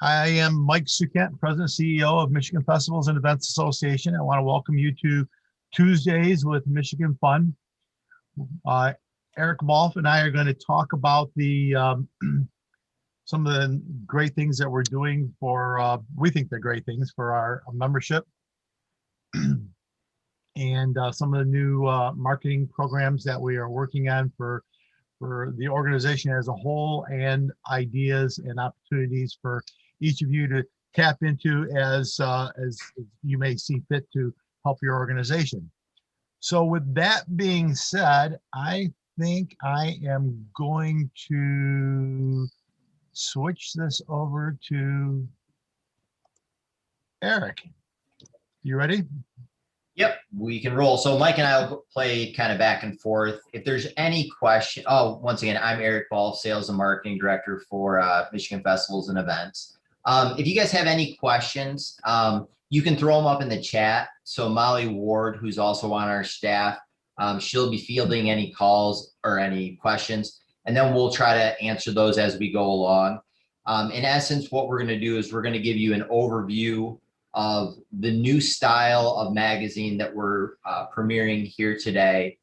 I am Mike Sukent, President and CEO of Michigan Festivals and Events Association. I want to welcome you to Tuesdays with Michigan Fun. Eric Wolf and I are going to talk about some of the great things that we're doing for, we think they're great things for our membership and some of the new marketing programs that we are working on for the organization as a whole, and ideas and opportunities for each of you to tap into as you may see fit to help your organization. So with that being said, I think I am going to switch this over to Eric. You ready? Yep, we can roll. So Mike and I will play kind of back and forth. If there's any question, once again, I'm Eric Ball, Sales and Marketing Director for Michigan Festivals and Events. If you guys have any questions, you can throw them up in the chat. So Molly Ward, who's also on our staff, she'll be fielding any calls or any questions, and then we'll try to answer those as we go along. In essence, what we're going to do is we're going to give you an overview of the new style of magazine that we're premiering here today.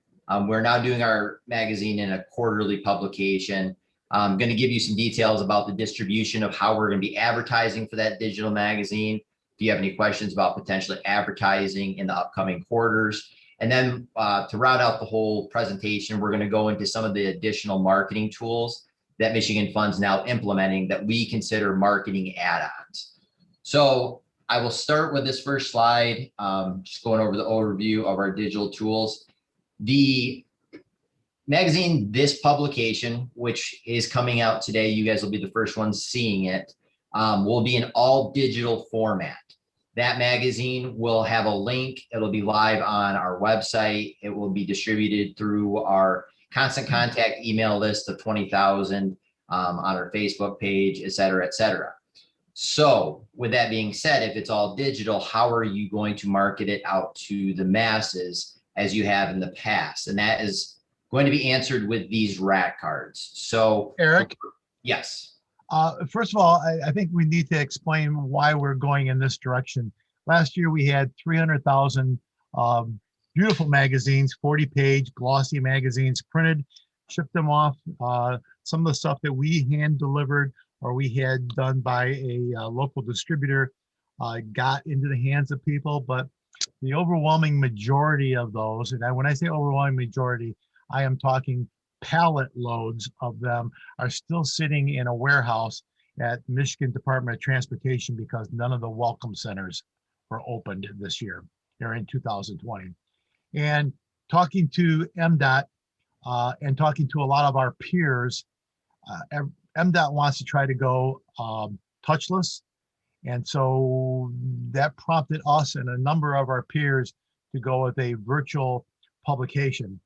We're now doing our magazine in a quarterly publication. I'm going to give you some details about the distribution of how we're going to be advertising for that digital magazine. If you have any questions about potentially advertising in the upcoming quarters. And then to round out the whole presentation, we're going to go into some of the additional marketing tools that Michigan Fun's now implementing that we consider marketing add-ons. So I will start with this first slide, just going over the overview of our digital tools. The magazine, this publication, which is coming out today, you guys will be the first ones seeing it, will be in all digital format. That magazine will have a link. It'll be live on our website. It will be distributed through our constant contact email list of 20,000 on our Facebook page, et cetera, et cetera. So with that being said, if it's all digital, how are you going to market it out to the masses as you have in the past? And that is going to be answered with these rack cards. So Eric? Yes. First of all, I think we need to explain why we're going in this direction. Last year, we had 300,000 beautiful magazines, 40-page glossy magazines printed, shipped them off. Some of the stuff that we hand delivered or we had done by a local distributor got into the hands of people, but the overwhelming majority of those, and when I say overwhelming majority, I am talking pallet loads of them, are still sitting in a warehouse at Michigan Department of Transportation because none of the welcome centers were opened this year, or in 2020. And talking to MDOT and talking to a lot of our peers, MDOT wants to try to go touchless. And so that prompted us and a number of our peers to go with a virtual publication.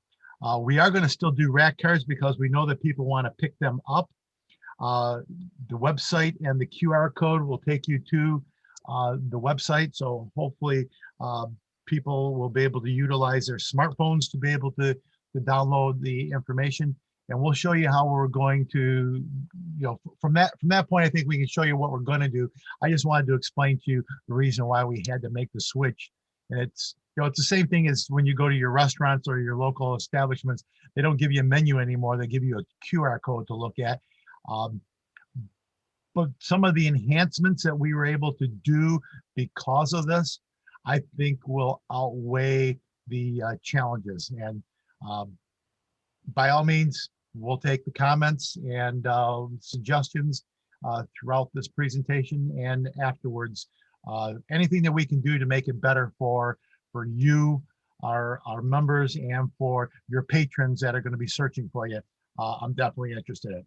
We are going to still do rack cards because we know that people want to pick them up. The website and the QR code will take you to the website. So hopefully people will be able to utilize their smartphones to be able to download the information. And we'll show you how we're going to, from that point, I think we can show you what we're going to do. I just wanted to explain to you the reason why we had to make the switch. And it's the same thing as when you go to your restaurants or your local establishments. They don't give you a menu anymore. They give you a QR code to look at. But some of the enhancements that we were able to do because of this, I think will outweigh the challenges. And by all means, we'll take the comments and suggestions throughout this presentation and afterwards. Anything that we can do to make it better for you, our members, and for your patrons that are going to be searching for you, I'm definitely interested in.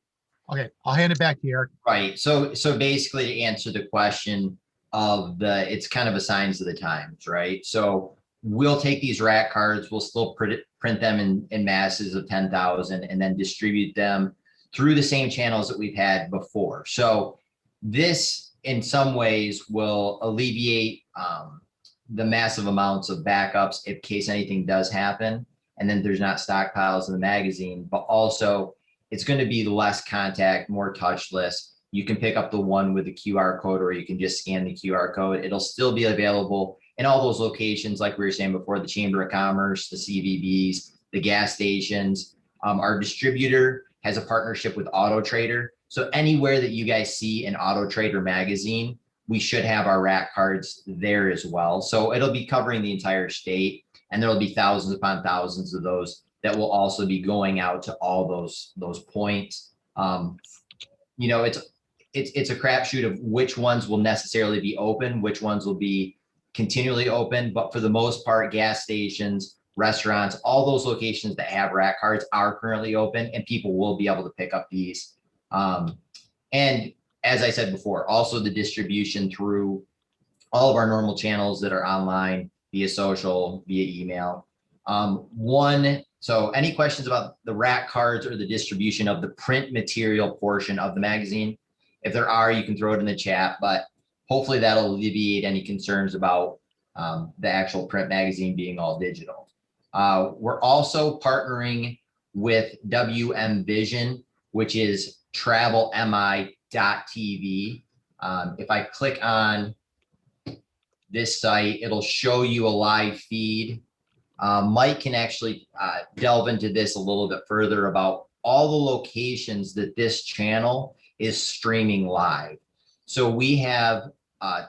Okay, I'll hand it back to you, Eric. Right. So basically, to answer the question of it's kind of a signs of the times, right? So we'll take these rack cards, we'll still print them in masses of 10,000 and then distribute them through the same channels that we've had before. So this in some ways will alleviate the massive amounts of backups in case anything does happen. And then there's not stockpiles in the magazine, but also it's going to be less contact, more touchless. you can pick up the one with the QR code, or you can just scan the QR code. It'll still be available in all those locations, like we were saying before, the Chamber of Commerce, the CVBs, the gas stations. Our distributor has a partnership with Auto Trader. So anywhere that you guys see an Auto Trader magazine, we should have our rack cards there as well. So it'll be covering the entire state, and there'll be thousands upon thousands of those that will also be going out to all those points. You know, it's a crapshoot of which ones will necessarily be open, which ones will be continually open. But for the most part, gas stations, restaurants, all those locations that have rack cards are currently open, and people will be able to pick up these. And as I said before, also the distribution through all of our normal channels that are online, via social, via email. So any questions about the rack cards or the distribution of the print material portion of the magazine? If there are, you can throw it in the chat, but hopefully that'll alleviate any concerns about the actual print magazine being all digital. We're also partnering with WM Vision, which is travelmi.tv. If I click on this site, it'll show you a live feed. Mike can actually delve into this a little bit further about all the locations that this channel is streaming live. So we have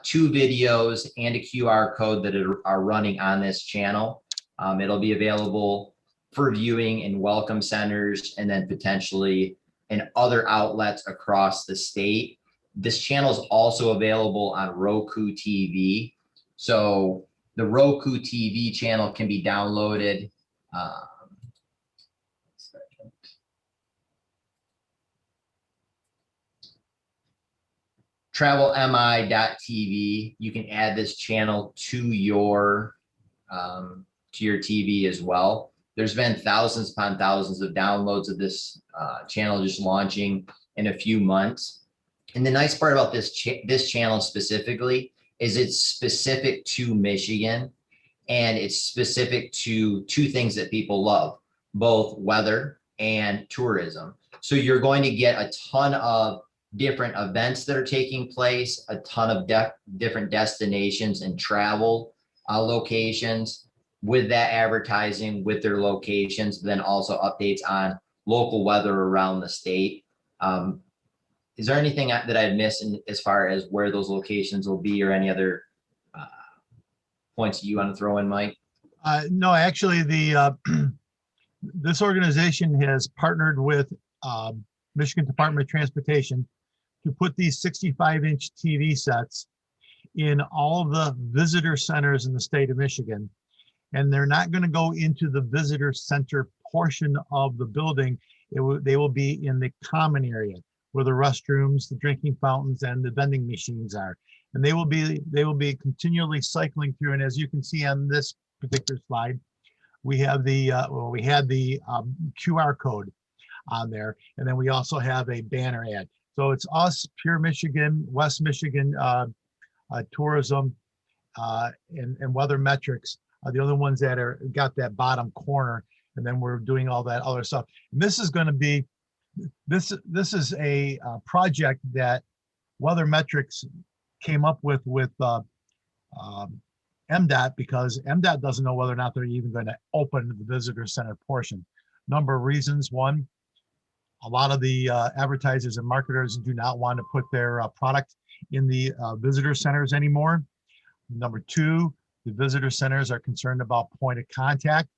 2 videos and a QR code that are running on this channel. It'll be available for viewing in welcome centers and then potentially in other outlets across the state. This channel is also available on Roku TV. So the Roku TV channel can be downloaded. Travelmi.tv. You can add this channel to your TV as well. There's been thousands upon thousands of downloads of this channel just launching in a few months. And the nice part about this channel specifically is it's specific to Michigan, and it's specific to 2 things that people love, both weather and tourism. So you're going to get a ton of different events that are taking place, a ton of different destinations and travel locations with that advertising, with their locations, then also updates on local weather around the state. Is there anything that I'd missed as far as where those locations will be, or any other points you want to throw in, Mike? No, actually, this organization has partnered with Michigan Department of Transportation to put these 65-inch TV sets in all the visitor centers in the state of Michigan. And they're not going to go into the visitor center portion of the building. They will be in the common area where the restrooms, the drinking fountains, and the vending machines are. And they will be continually cycling through. And as you can see on this particular slide, we have we had the QR code on there, and then we also have a banner ad. So it's us, Pure Michigan, West Michigan Tourism, and Weather Metrics are the other ones that got that bottom corner, and then we're doing all that other stuff. And this is going to be this is a project that Weather Metrics came up with MDOT, because MDOT doesn't know whether or not they're even going to open the visitor center portion. Number of reasons. One, a lot of the advertisers and marketers do not want to put their product in the visitor centers anymore. Number 2, the visitor centers are concerned about point of contact.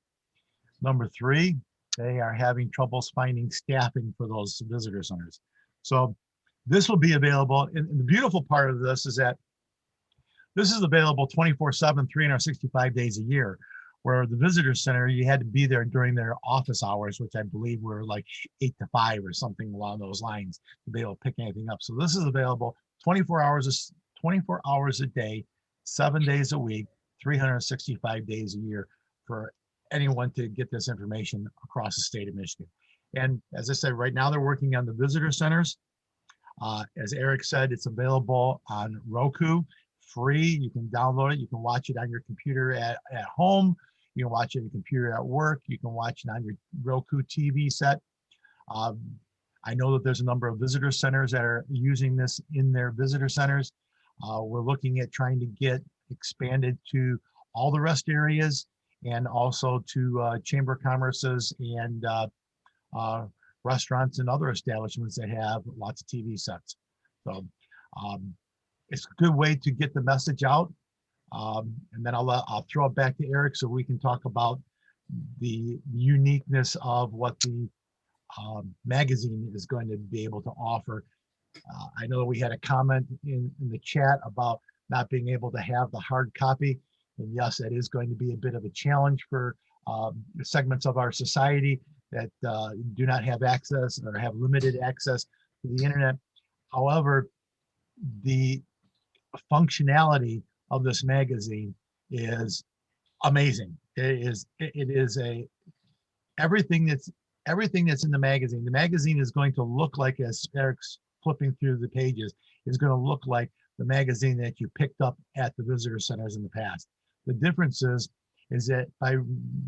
Number 3, they are having troubles finding staffing for those visitor centers. So this will be available. And the beautiful part of this is that this is available 24/7, 365 days a year, where the visitor center, you had to be there during their office hours, which I believe were like 8 to 5 or something along those lines, to be able to pick anything up. So this is available 24 hours a day, 7 days a week, 365 days a year for anyone to get this information across the state of Michigan. And as I said, right now they're working on the visitor centers. As Eric said, it's available on Roku, free. You can download it. You can watch it on your computer at home. You can watch it on your computer at work. You can watch it on your Roku TV set. I know that there's a number of visitor centers that are using this in their visitor centers. We're looking at trying to get expanded to all the rest areas and also to chamber of commerces and restaurants and other establishments that have lots of TV sets. So it's a good way to get the message out. And then I'll throw it back to Eric so we can talk about the uniqueness of what the magazine is going to be able to offer. I know we had a comment in the chat about not being able to have the hard copy. And yes, that is going to be a bit of a challenge for segments of our society that do not have access or have limited access to the internet. However, the functionality of this magazine is amazing. It is everything that's in the magazine. The magazine is going to look like, as Eric's flipping through the pages, is going to look like the magazine that you picked up at the visitor centers in the past. The difference is that by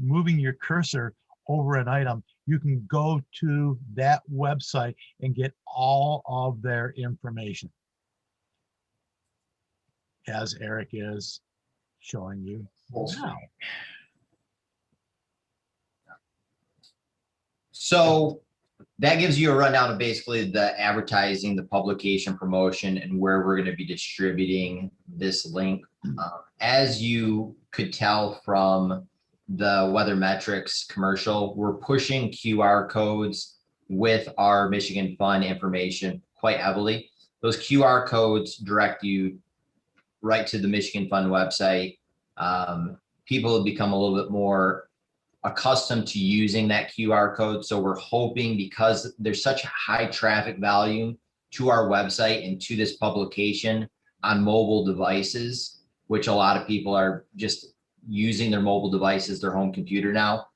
moving your cursor over an item, you can go to that website and get all of their information, as Eric is showing you now. So that gives you a rundown of basically the advertising, the publication promotion, and where we're going to be distributing this link. As you could tell from the Weather Metrics commercial, we're pushing QR codes with our Michigan Fun information quite heavily. Those QR codes direct you right to the Michigan Fun website. People have become a little bit more accustomed to using that QR code. So we're hoping, because there's such high traffic volume to our website and to this publication on mobile devices, which a lot of people are just using their mobile devices, their home computer now.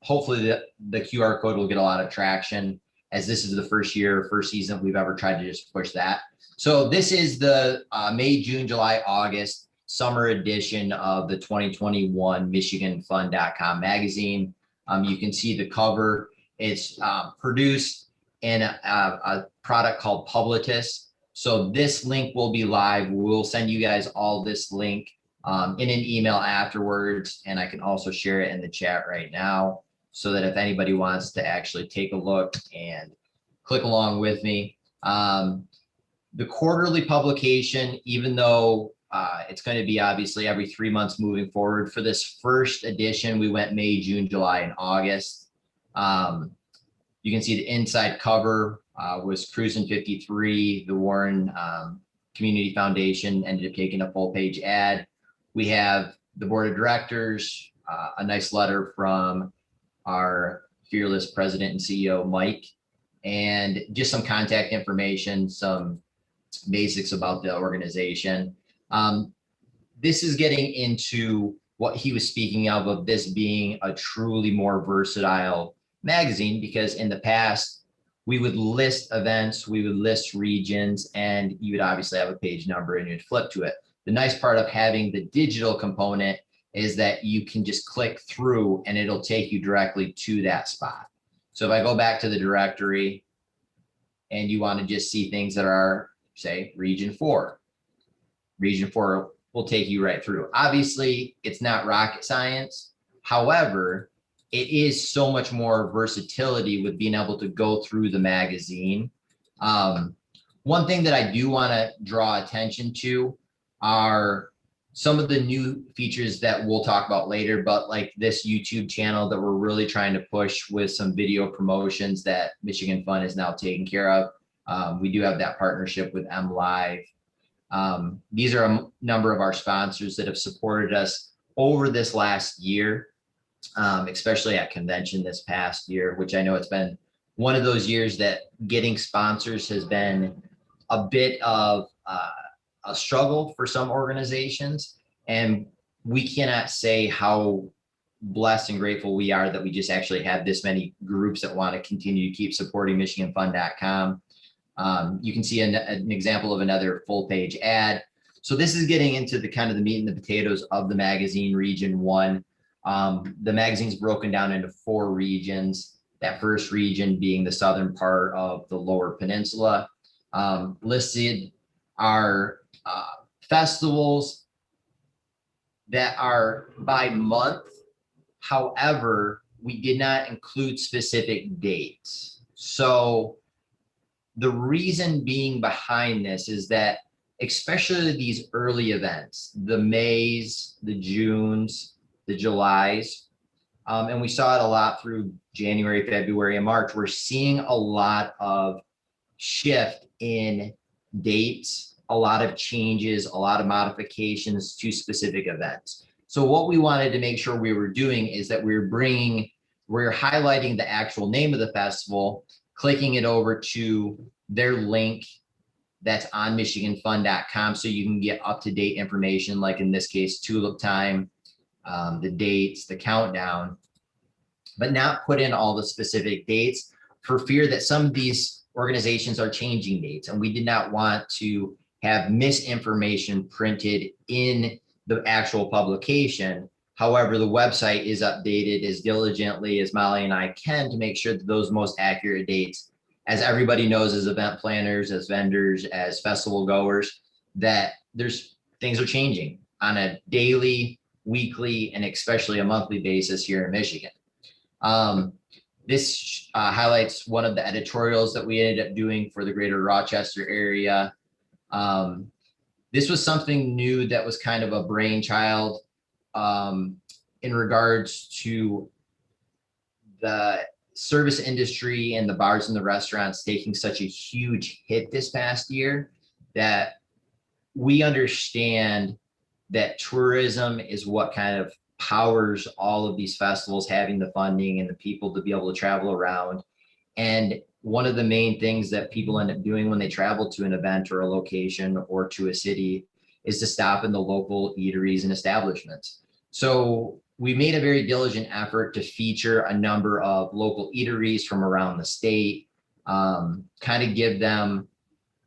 Hopefully the QR code will get a lot of traction, as this is the first season we've ever tried to just push that. So this is the May, June, July, August summer edition of the 2021 MichiganFun.com magazine. You can see the cover. It's produced in a product called Publitus. So this link will be live. We'll send you guys all this link in an email afterwards, and I can also share it in the chat right now, so that if anybody wants to actually take a look and click along with me. The quarterly publication, even though it's going to be obviously every 3 months moving forward, for this first edition, we went May, June, July, and August. You can see the inside cover was Cruisin' 53. The Warren Community Foundation ended up taking a full page ad. We have the board of directors, a nice letter from our fearless president and CEO, Mike, and just some contact information, some basics about the organization. This is getting into what he was speaking of this being a truly more versatile magazine, because in the past we would list events, we would list regions, and you would obviously have a page number and you'd flip to it. The nice part of having the digital component is that you can just click through and it'll take you directly to that spot. So if I go back to the directory and you want to just see things that are, say, region 4 will take you right through. Obviously, it's not rocket science. However, it is so much more versatility with being able to go through the magazine. One thing that I do want to draw attention to are some of the new features that we'll talk about later, but like this YouTube channel that we're really trying to push with some video promotions that Michigan Fun is now taking care of. We do have that partnership with MLive. These are a number of our sponsors that have supported us over this last year, especially at convention this past year, which I know it's been one of those years that getting sponsors has been a bit of a struggle for some organizations. And we cannot say how blessed and grateful we are that we just actually have this many groups that want to continue to keep supporting MichiganFun.com. You can see an example of another full page ad. So this is getting into the kind of the meat and the potatoes of the magazine, region 1. The magazine's broken down into 4 regions. that first region being the southern part of the Lower Peninsula. Listed are festivals that are by month. However, we did not include specific dates. So the reason being behind this is that, especially these early events, the Mays, the Junes, the Julys, and we saw it a lot through January, February, and March, we're seeing a lot of shift in dates, a lot of changes, a lot of modifications to specific events. So what we wanted to make sure we were doing is that we're highlighting the actual name of the festival, clicking it over to their link that's on MichiganFun.com, so you can get up-to-date information, like in this case, tulip time, the dates, the countdown, but not put in all the specific dates for fear that some of these organizations are changing dates. And we did not want to have misinformation printed in the actual publication. However, the website is updated as diligently as Molly and I can to make sure that those most accurate dates, as everybody knows, as event planners, as vendors, as festival goers, that things are changing on a daily, weekly, and especially a monthly basis here in Michigan. This highlights one of the editorials that we ended up doing for the greater Rochester area. This was something new that was kind of a brainchild in regards to the service industry and the bars and the restaurants taking such a huge hit this past year, that we understand that tourism is what kind of powers all of these festivals, having the funding and the people to be able to travel around. And one of the main things that people end up doing when they travel to an event or a location or to a city is to stop in the local eateries and establishments. So we made a very diligent effort to feature a number of local eateries from around the state, kind of give them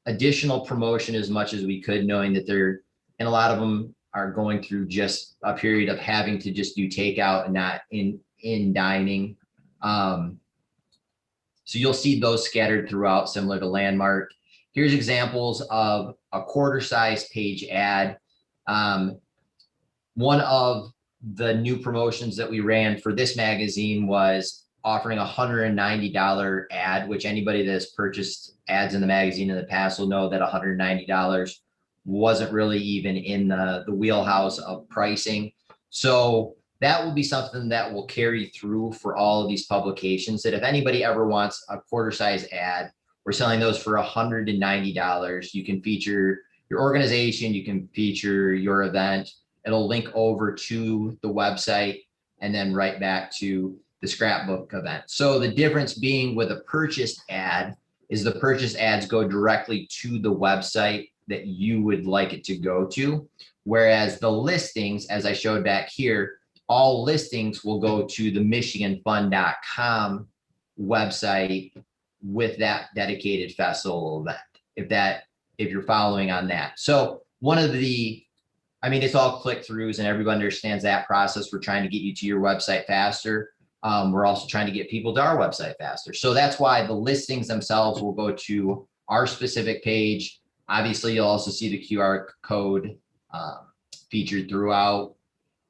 additional promotion as much as we could, knowing that and a lot of them are going through just a period of having to just do takeout and not in dining. So you'll see those scattered throughout, similar to Landmark. Here's examples of a quarter-size page ad. One of the new promotions that we ran for this magazine was offering a $190 ad, which anybody that has purchased ads in the magazine in the past will know that $190 wasn't really even in the wheelhouse of pricing. So that will be something that will carry through for all of these publications, that if anybody ever wants a quarter size ad, we're selling those for $190. You can feature your organization, you can feature your event. It'll link over to the website and then right back to the scrapbook event. So the difference being with a purchased ad is the purchase ads go directly to the website that you would like it to go to. Whereas the listings, as I showed back here, all listings will go to the MichiganFun.com website with that dedicated festival event, if you're following on that. So it's all click-throughs and everybody understands that process. We're trying to get you to your website faster. We're also trying to get people to our website faster. So that's why the listings themselves will go to our specific page. Obviously, you'll also see the QR code featured throughout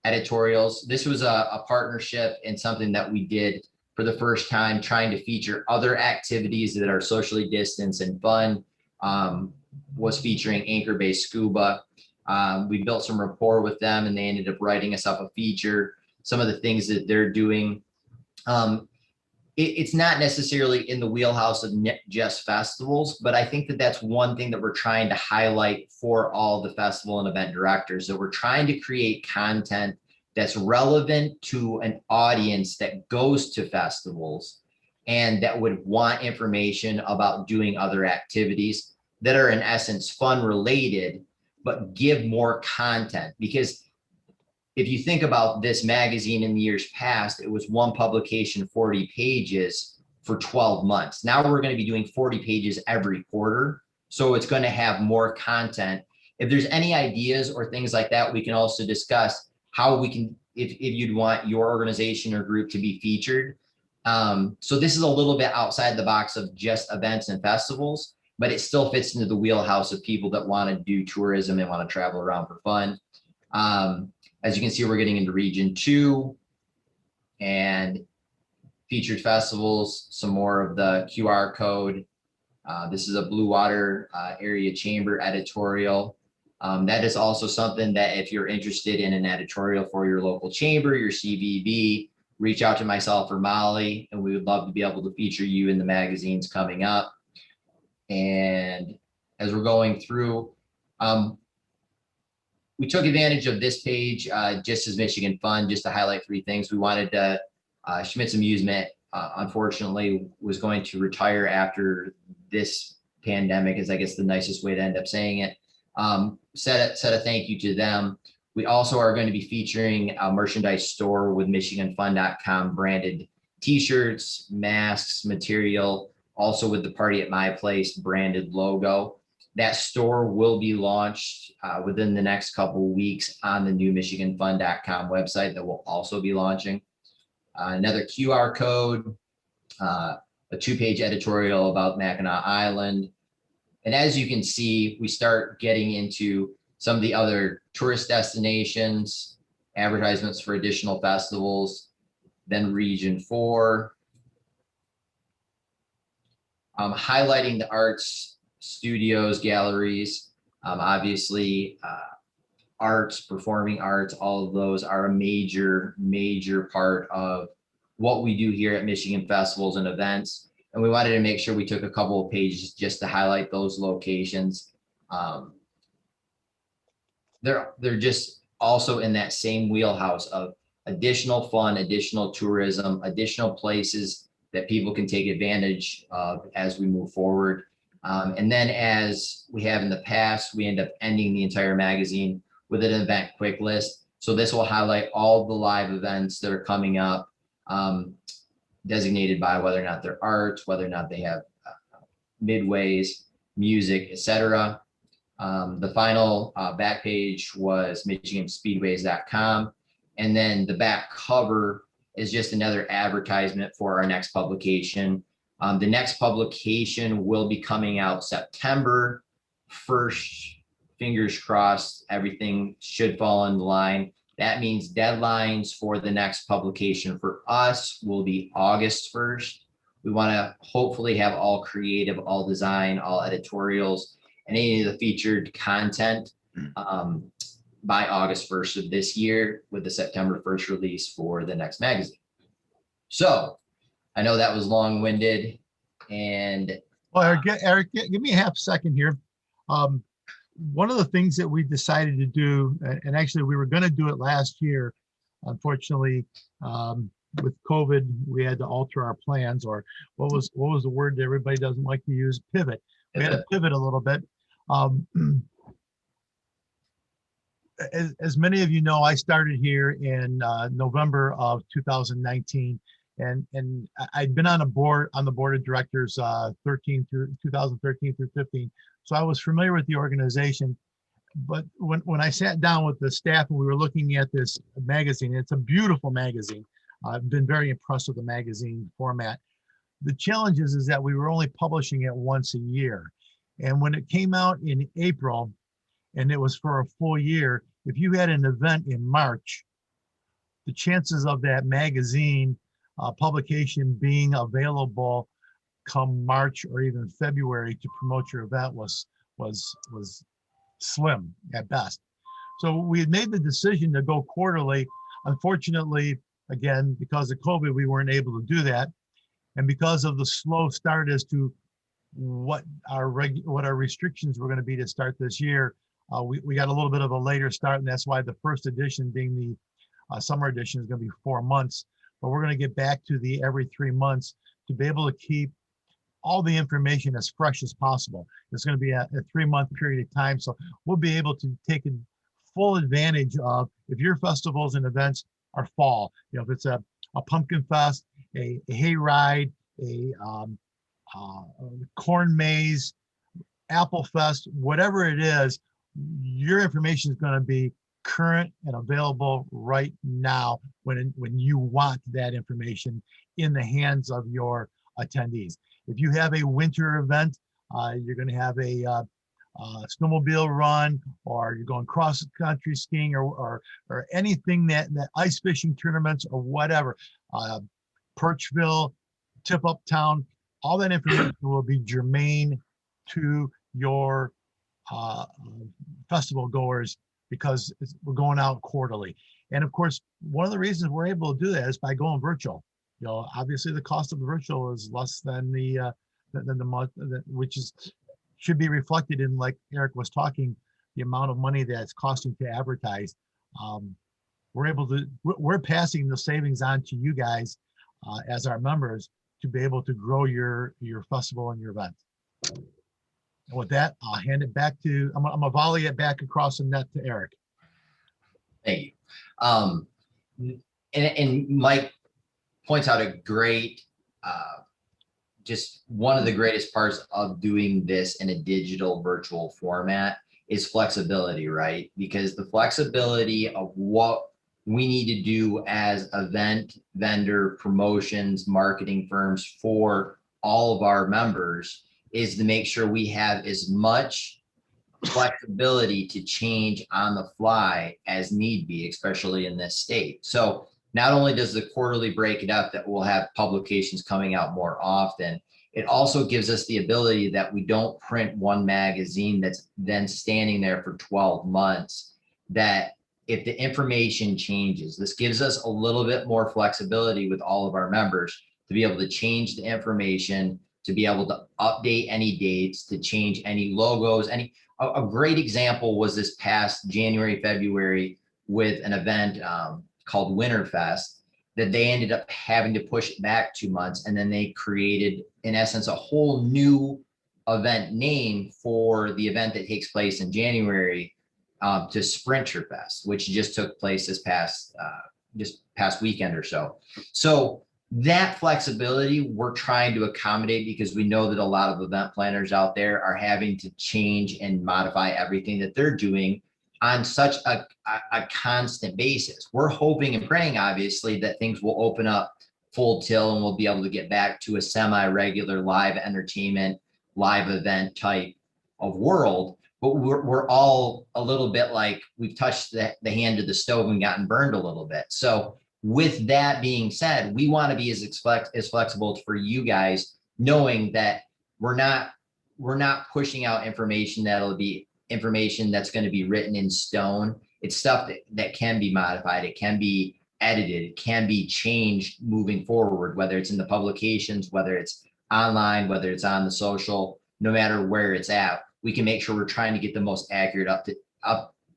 editorials. This was a partnership and something that we did for the first time, trying to feature other activities that are socially distanced and fun. Was featuring anchor-based scuba. We built some rapport with them and they ended up writing us up a feature. Some of the things that they're doing. It's not necessarily in the wheelhouse of just festivals, but I think that that's one thing that we're trying to highlight for all the festival and event directors, that we're trying to create content that's relevant to an audience that goes to festivals and that would want information about doing other activities that are in essence fun related, but give more content. Because if you think about this magazine in the years past, it was one publication, 40 pages for 12 months. Now we're going to be doing 40 pages every quarter. So it's going to have more content. If there's any ideas or things like that, we can also discuss how we can, if you'd want your organization or group to be featured, So this is a little bit outside the box of just events and festivals, but it still fits into the wheelhouse of people that want to do tourism and want to travel around for fun. As you can see, we're getting into region 2 and featured festivals, some more of the QR code. This is a Blue Water Area Chamber editorial. That is also something that if you're interested in an editorial for your local chamber, your CVB, reach out to myself or Molly, and we would love to be able to feature you in the magazines coming up. And as we're going through, we took advantage of this page just as Michigan Fun, just to highlight 3 things. We wanted to, Schmidt's Amusement, unfortunately, was going to retire after this pandemic, is I guess the nicest way to end up saying it. Said a thank you to them. We also are going to be featuring a merchandise store with MichiganFun.com branded t-shirts, masks, material, also with the Party at My Place branded logo. That store will be launched within the next couple of weeks on the new MichiganFun.com website that will also be launching. Another QR code, a 2-page editorial about Mackinac Island. And as you can see, we start getting into some of the other tourist destinations, advertisements for additional festivals, then region 4, highlighting the arts, studios, galleries, obviously arts, performing arts, all of those are a major part of what we do here at Michigan Festivals and Events. And we wanted to make sure we took a couple of pages just to highlight those locations. They're just also in that same wheelhouse of additional fun, additional tourism, additional places that people can take advantage of as we move forward. And then as we have in the past, we end up ending the entire magazine with an event quick list. So this will highlight all the live events that are coming up, designated by whether or not they're arts, whether or not they have midways, music, etc. The final back page was MichiganSpeedways.com. And then the back cover is just another advertisement for our next publication. The next publication will be coming out September 1st. Fingers crossed, everything should fall in line. That means deadlines for the next publication for us will be August 1st. We want to hopefully have all creative, all design, all editorials, and any of the featured content by August 1st of this year, with the September 1st release for the next magazine. So I know that was long-winded, and well, Eric, give me a half second here. One of the things that we decided to do, and actually we were going to do it last year, unfortunately, with COVID, we had to alter our plans, or what was the word that everybody doesn't like to use? Pivot. We had to pivot a little bit. As many of you know, I started here in November of 2019, and I'd been on the board of directors 2013 through 15. So I was familiar with the organization. But when I sat down with the staff and we were looking at this magazine, it's a beautiful magazine. I've been very impressed with the magazine format. The challenge is that we were only publishing it once a year. And when it came out in April, and it was for a full year, if you had an event in March, the chances of that magazine publication being available come March or even February to promote your event was slim at best. So we had made the decision to go quarterly. Unfortunately, again, because of COVID, we weren't able to do that. And because of the slow start as to what our restrictions were going to be to start this year, we got a little bit of a later start, and that's why the first edition, being the summer edition, is going to be 4 months. But we're going to get back to the every 3 months to be able to keep all the information as fresh as possible. It's going to be a 3-month period of time, so we'll be able to take full advantage of, if your festivals and events are fall, if it's a pumpkin fest, a hayride, a corn maze, apple fest, whatever it is, your information is going to be current and available right now when you want that information in the hands of your attendees. If you have a winter event, you're going to have a snowmobile run, or you're going cross country skiing, or anything that ice fishing tournaments or whatever, Perchville, Tip Up Town, all that information will be germane to your festival goers, because we're going out quarterly. And of course, one of the reasons we're able to do that is by going virtual. You know, obviously the cost of the virtual is less than the month, which is should be reflected in, like Eric was talking, the amount of money that's costing to advertise. We're passing the savings on to you guys as our members to be able to grow your festival and your event. And with that, I'll hand it back to, I'm gonna volley it back across the net to Eric. Thank you. And Mike points out a great, just one of the greatest parts of doing this in a digital virtual format is flexibility, right? Because the flexibility of what we need to do as event vendor promotions, marketing firms for all of our members is to make sure we have as much flexibility to change on the fly as need be, especially in this state. So not only does the quarterly break it up that we'll have publications coming out more often, it also gives us the ability that we don't print one magazine that's then standing there for 12 months, that if the information changes, this gives us a little bit more flexibility with all of our members to be able to change the information, to be able to update any dates, to change any logos. A great example was this past January, February with an event called Winterfest, that they ended up having to push it back 2 months. And then they created, in essence, a whole new event name for the event that takes place in January, to Sprinterfest, which just took place this past weekend or so. So that flexibility we're trying to accommodate, because we know that a lot of event planners out there are having to change and modify everything that they're doing on such a constant basis. We're hoping and praying, obviously, that things will open up full tilt and we'll be able to get back to a semi-regular live entertainment, live event type of world. But we're all a little bit like we've touched the hand of the stove and gotten burned a little bit. So with that being said, we want to be as flexible for you guys, knowing that we're not pushing out information that'll be information that's going to be written in stone. It's stuff that can be modified, it can be edited, it can be changed moving forward, whether it's in the publications, whether it's online, whether it's on the social, no matter where it's at. We can make sure we're trying to get the most accurate up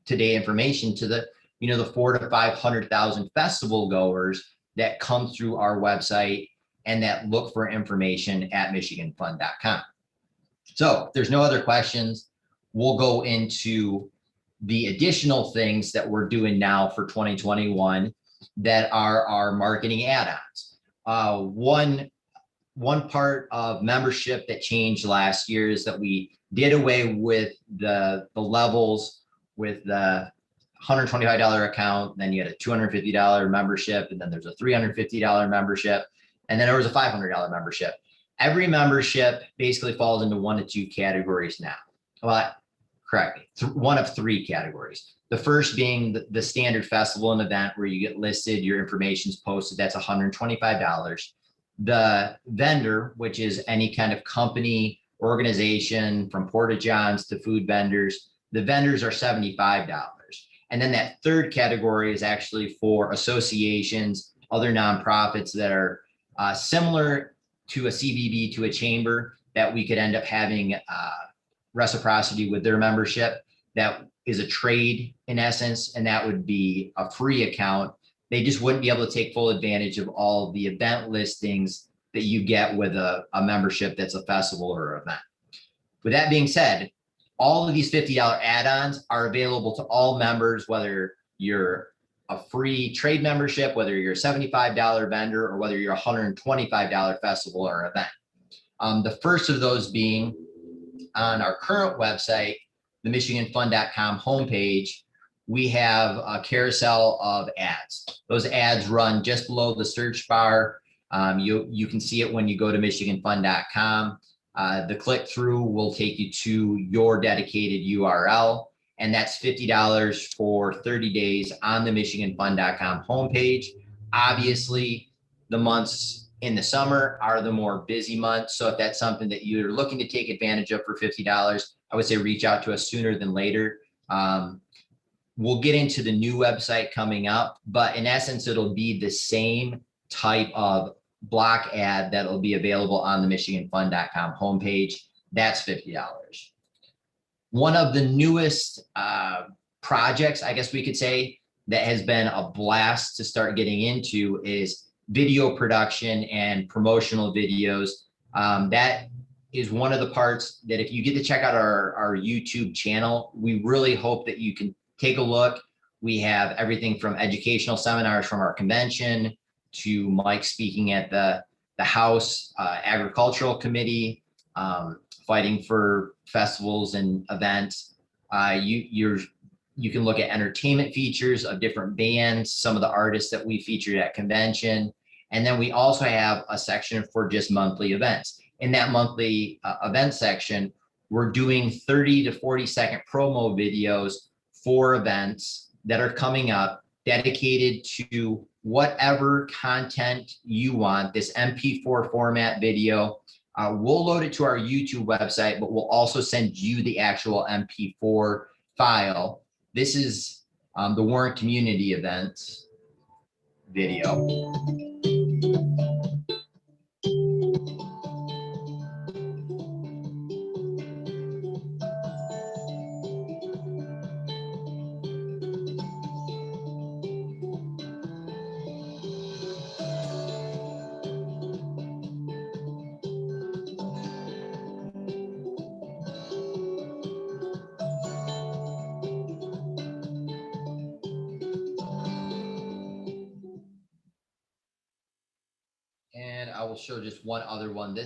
to date information to the 400,000 to 500,000 festival goers that come through our website and that look for information at MichiganFun.com. So if there's no other questions, we'll go into the additional things that we're doing now for 2021 that are our marketing add-ons. One part of membership that changed last year is that we did away with the levels with the $125 account, then you had a $250 membership, and then there's a $350 membership, and then there was a $500 membership. Every membership basically falls into one of two categories now. Well, correct me, one of three categories. The first being the standard festival and event where you get listed, your information's posted, that's $125. The vendor, which is any kind of company, organization, from Porta Johns to food vendors, the vendors are $75. And then that third category is actually for associations, other nonprofits that are similar to a CVB, to a chamber, that we could end up having reciprocity with their membership. That is a trade in essence, and that would be a free account. They just wouldn't be able to take full advantage of all the event listings that you get with a membership that's a festival or event. With that being said, all of these $50 add-ons are available to all members, whether you're a free trade membership, whether you're a $75 vendor, or whether you're a $125 festival or event. The first of those being on our current website, the MichiganFun.com homepage, we have a carousel of ads. Those ads run just below the search bar. You can see it when you go to MichiganFun.com. The click through will take you to your dedicated URL, and that's $50 for 30 days on the MichiganFun.com homepage. Obviously, the months in the summer are the more busy months. So if that's something that you're looking to take advantage of for $50, I would say reach out to us sooner than later. We'll get into the new website coming up, but in essence, it'll be the same type of block ad that'll be available on the MichiganFun.com homepage. That's $50. One of the newest projects, I guess we could say, that has been a blast to start getting into is video production and promotional videos. That is one of the parts that if you get to check out our YouTube channel, we really hope that you can take a look. We have everything from educational seminars from our convention to Mike speaking at the House Agricultural Committee, fighting for festivals and events. You can look at entertainment features of different bands, some of the artists that we featured at convention. And then we also have a section for just monthly events. In that monthly event section, we're doing 30 to 40-second promo videos for events that are coming up, dedicated to whatever content you want. This MP4 format video, we'll load it to our YouTube website, but we'll also send you the actual MP4 file. This is the Warren Community Events video. And I will show just one other one.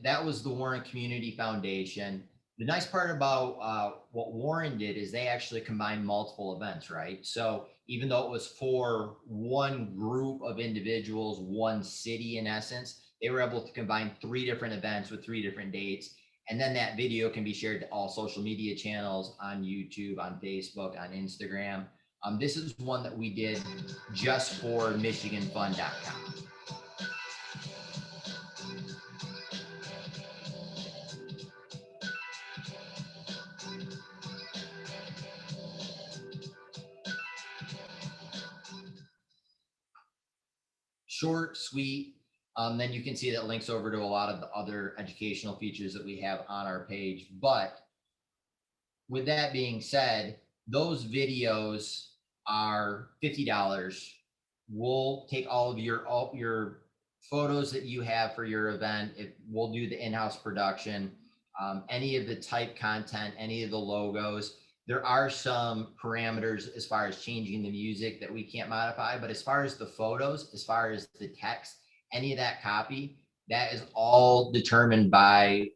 That was the Warren Community Foundation. The nice part about what Warren did is they actually combined multiple events, right? So even though it was for one group of individuals, one city in essence, they were able to combine 3 different events with 3 different dates. And then that video can be shared to all social media channels on YouTube, on Facebook, on Instagram. This is one that we did just for MichiganFun.com. Short, sweet. Then you can see that links over to a lot of the other educational features that we have on our page. But with that being said, those videos are $50. We'll take all of your photos that you have for your event. We'll do the in-house production, any of the type content, any of the logos. There are some parameters as far as changing the music that we can't modify, but as far as the photos, as far as the text, any of that copy, that is all determined by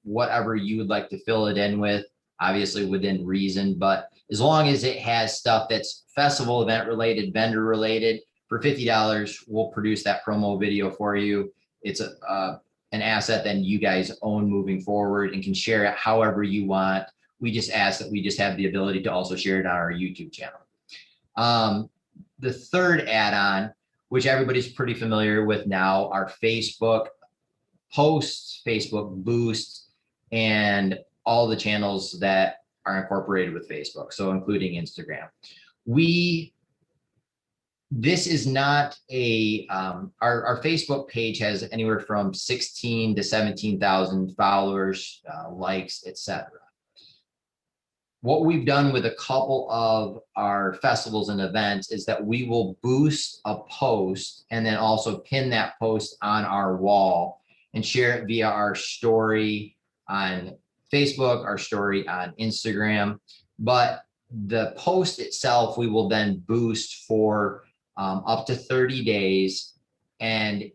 whatever you would like to fill it in with, obviously within reason. But as long as it has stuff that's festival event related, vendor related, for $50, we'll produce that promo video for you. It's an asset that you guys own moving forward and can share it however you want. We just ask that we just have the ability to also share it on our YouTube channel. The third add-on, which everybody's pretty familiar with now, are Facebook posts, Facebook boosts, and all the channels that are incorporated with Facebook, so including Instagram. This is not a, our Facebook page has anywhere from 16 to 17,000 followers, likes, etc. What we've done with a couple of our festivals and events is that we will boost a post and then also pin that post on our wall and share it via our story on Facebook, our story on Instagram. But the post itself, we will then boost for up to 30 days. And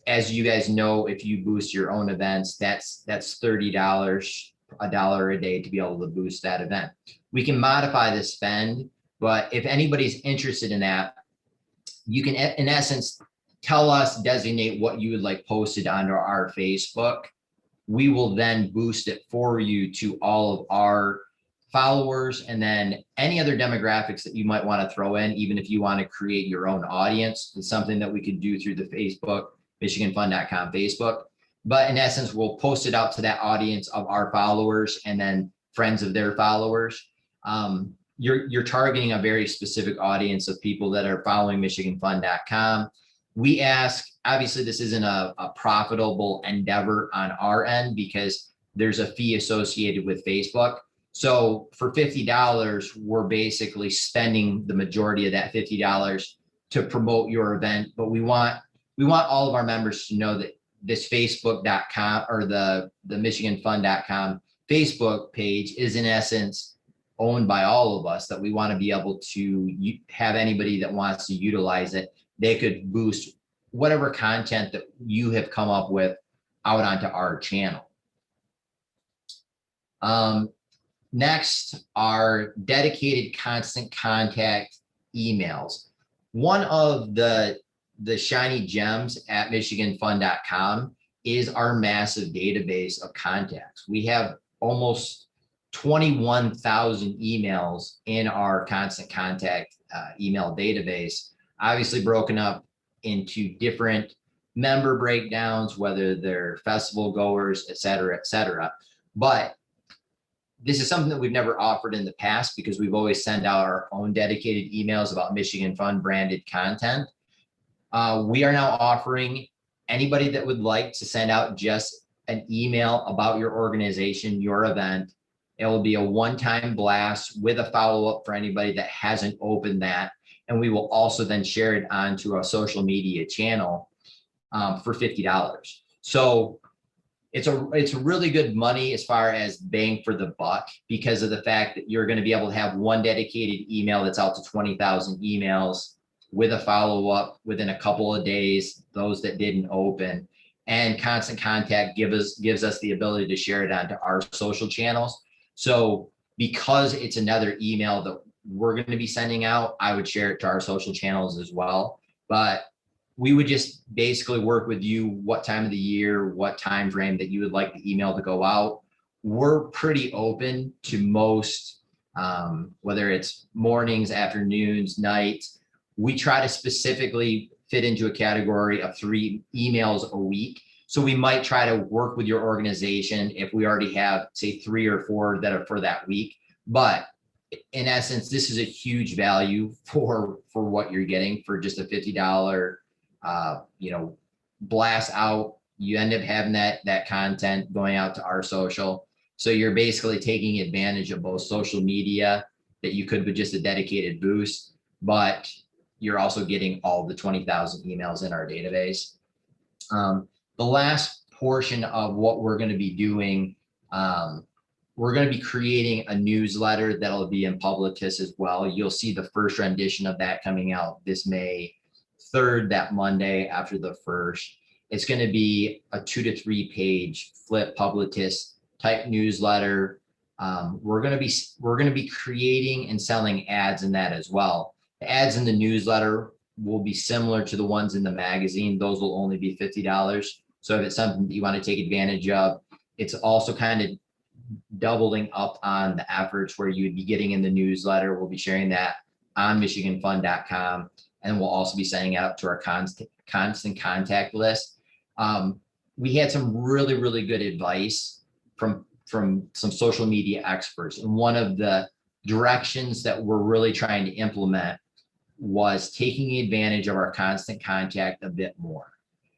as you guys know, if you boost your own events, that's $30, $1 a day to be able to boost that event. We can modify the spend But if anybody's interested in that, you can, in essence, tell us, designate what you would like posted onto our Facebook. We will then boost it for you to all of our followers, and then any other demographics that you might want to throw in, even if you want to create your own audience. It's something that we could do through the Facebook, MichiganFun.com Facebook. But in essence, we'll post it out to that audience of our followers and then friends of their followers. You're targeting a very specific audience of people that are following MichiganFun.com. We ask, obviously this isn't a profitable endeavor on our end because there's a fee associated with Facebook. So for $50, we're basically spending the majority of that $50 to promote your event. But we want all of our members to know that this Facebook.com or the MichiganFun.com Facebook page is in essence owned by all of us, that we want to be able to have anybody that wants to utilize it, they could boost whatever content that you have come up with out onto our channel. Next are dedicated constant contact emails. One of the shiny gems at MichiganFun.com is our massive database of contacts. We have almost 21,000 emails in our constant contact email database, obviously broken up into different member breakdowns, whether they're festival goers, et cetera. But this is something that we've never offered in the past because we've always sent out our own dedicated emails about Michigan Fun branded content. We are now offering anybody that would like to send out just an email about your organization, your event. It will be a one-time blast with a follow-up for anybody that hasn't opened that. And we will also then share it onto a social media channel for $50. So it's a really good money as far as bang for the buck because of the fact that you're going to be able to have one dedicated email that's out to 20,000 emails with a follow-up within a couple of days, those that didn't open. And constant contact gives us the ability to share it onto our social channels. So because it's another email that we're going to be sending out, I would share it to our social channels as well. But we would just basically work with you what time of the year, what time frame that you would like the email to go out. We're pretty open to most, whether it's mornings, afternoons, nights. We try to specifically fit into a category of 3 emails a week. So we might try to work with your organization if we already have, say, 3 or 4 that are for that week. But in essence, this is a huge value for what you're getting for just a $50, blast out. You end up having that content going out to our social. So you're basically taking advantage of both social media that you could with just a dedicated boost, but you're also getting all the 20,000 emails in our database. The last portion of what we're going to be doing, we're going to be creating a newsletter that'll be in Publicis as well. You'll see the first rendition of that coming out this May 3rd, that Monday after the 1st. It's going to be a 2 to 3 page flip Publicis type newsletter. We're going to be creating and selling ads in that as well. The ads in the newsletter will be similar to the ones in the magazine. Those will only be $50. So if it's something that you want to take advantage of, it's also kind of doubling up on the efforts where you would be getting in the newsletter. We'll be sharing that on MichiganFun.com, and we'll also be sending it out to our constant contact list. We had some really good advice from some social media experts, and one of the directions that we're really trying to implement was taking advantage of our constant contact a bit more.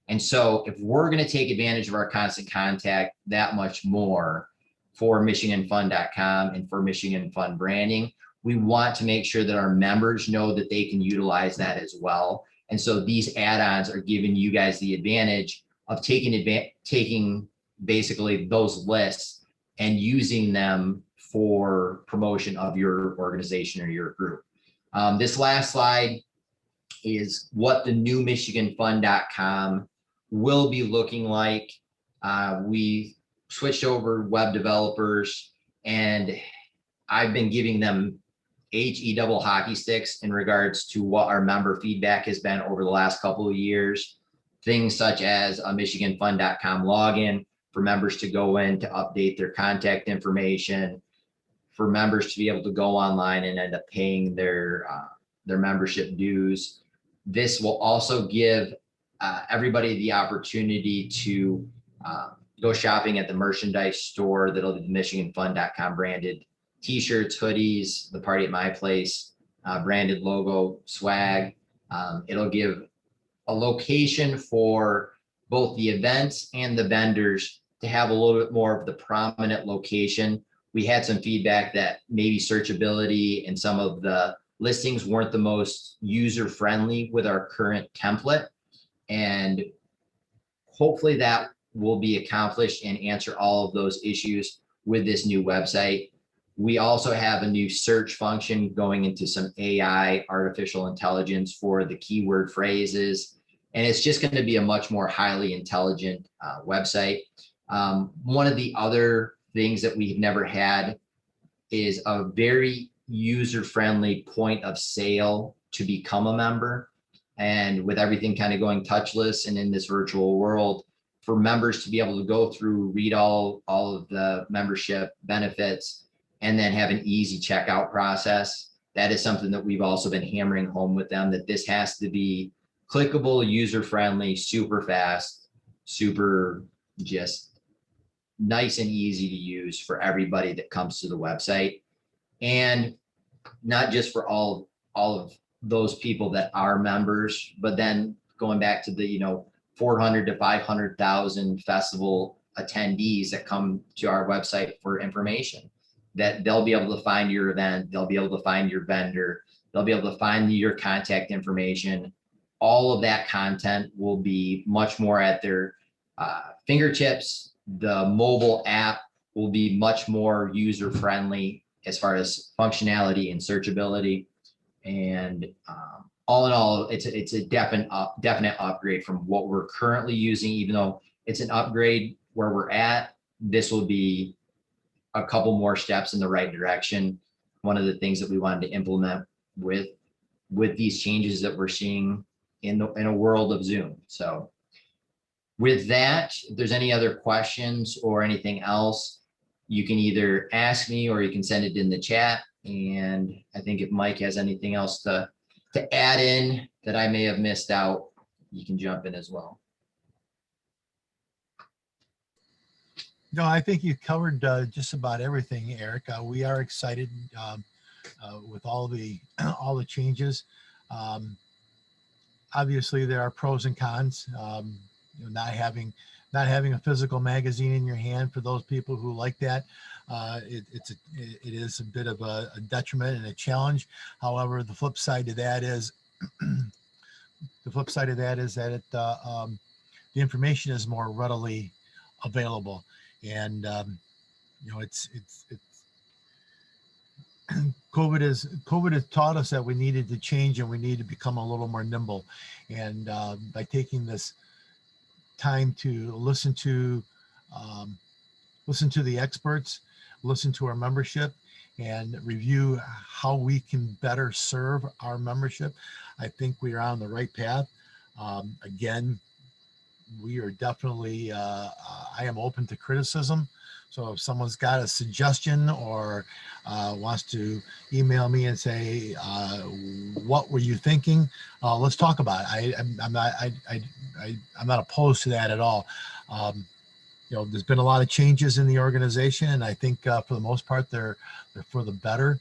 And so if we're going to take advantage of our constant contact that much more for MichiganFun.com and for Michigan Fun branding, we want to make sure that our members know that they can utilize that as well. And so these add-ons are giving you guys the advantage of taking basically those lists and using them for promotion of your organization or your group. This last slide is what the new MichiganFun.com will be looking like. We switched over web developers, and I've been giving them HE double hockey sticks in regards to what our member feedback has been over the last couple of years. Things such as a MichiganFun.com login for members to go in to update their contact information, for members to be able to go online and end up paying their membership dues. This will also give everybody the opportunity to go shopping at the merchandise store that'll be the MichiganFun.com branded t-shirts, hoodies, the Party at My Place branded logo, swag. It'll give a location for both the events and the vendors to have a little bit more of the prominent location. We had some feedback that maybe searchability and some of the listings weren't the most user-friendly with our current template. And hopefully that will be accomplished and answer all of those issues with this new website. We also have a new search function going into some AI, artificial intelligence, for the keyword phrases. And it's just going to be a much more highly intelligent website. One of the other things that we've never had is a very user-friendly point of sale to become a member. And with everything kind of going touchless and in this virtual world, for members to be able to go through, read all of the membership benefits, and then have an easy checkout process. That is something that we've also been hammering home with them, that this has to be clickable, user-friendly, super fast, super just nice and easy to use for everybody that comes to the website. And not just for all of those people that are members, but then going back to the 400 to 500,000 festival attendees that come to our website for information, that they'll be able to find your event, they'll be able to find your vendor, they'll be able to find your contact information. All of that content will be much more at their fingertips. The mobile app will be much more user-friendly as far as functionality and searchability. And all in all, it's a definite upgrade from what we're currently using. Even though it's an upgrade where we're at, this will be a couple more steps in the right direction. One of the things that we wanted to implement with these changes that we're seeing in a world of Zoom. So with that, if there's any other questions or anything else, you can either ask me or you can send it in the chat. And I think if Mike has anything else to add in that I may have missed out, you can jump in as well. No, I think you covered just about everything, Eric. We are excited with all the changes. Obviously, there are pros and cons. Not having a physical magazine in your hand, for those people who like that, it is a bit of a detriment and a challenge. However, the flip side to that is that the information is more readily available. And it's COVID has taught us that we needed to change and we need to become a little more nimble. And by taking this time to listen to the experts, listen to our membership, and review how we can better serve our membership, I think we are on the right path. Again, we are definitely, I am open to criticism. So if someone's got a suggestion or wants to email me and say, what were you thinking? Let's talk about it. I'm not opposed to that at all. There's been a lot of changes in the organization, and I think for the most part, they're for the better.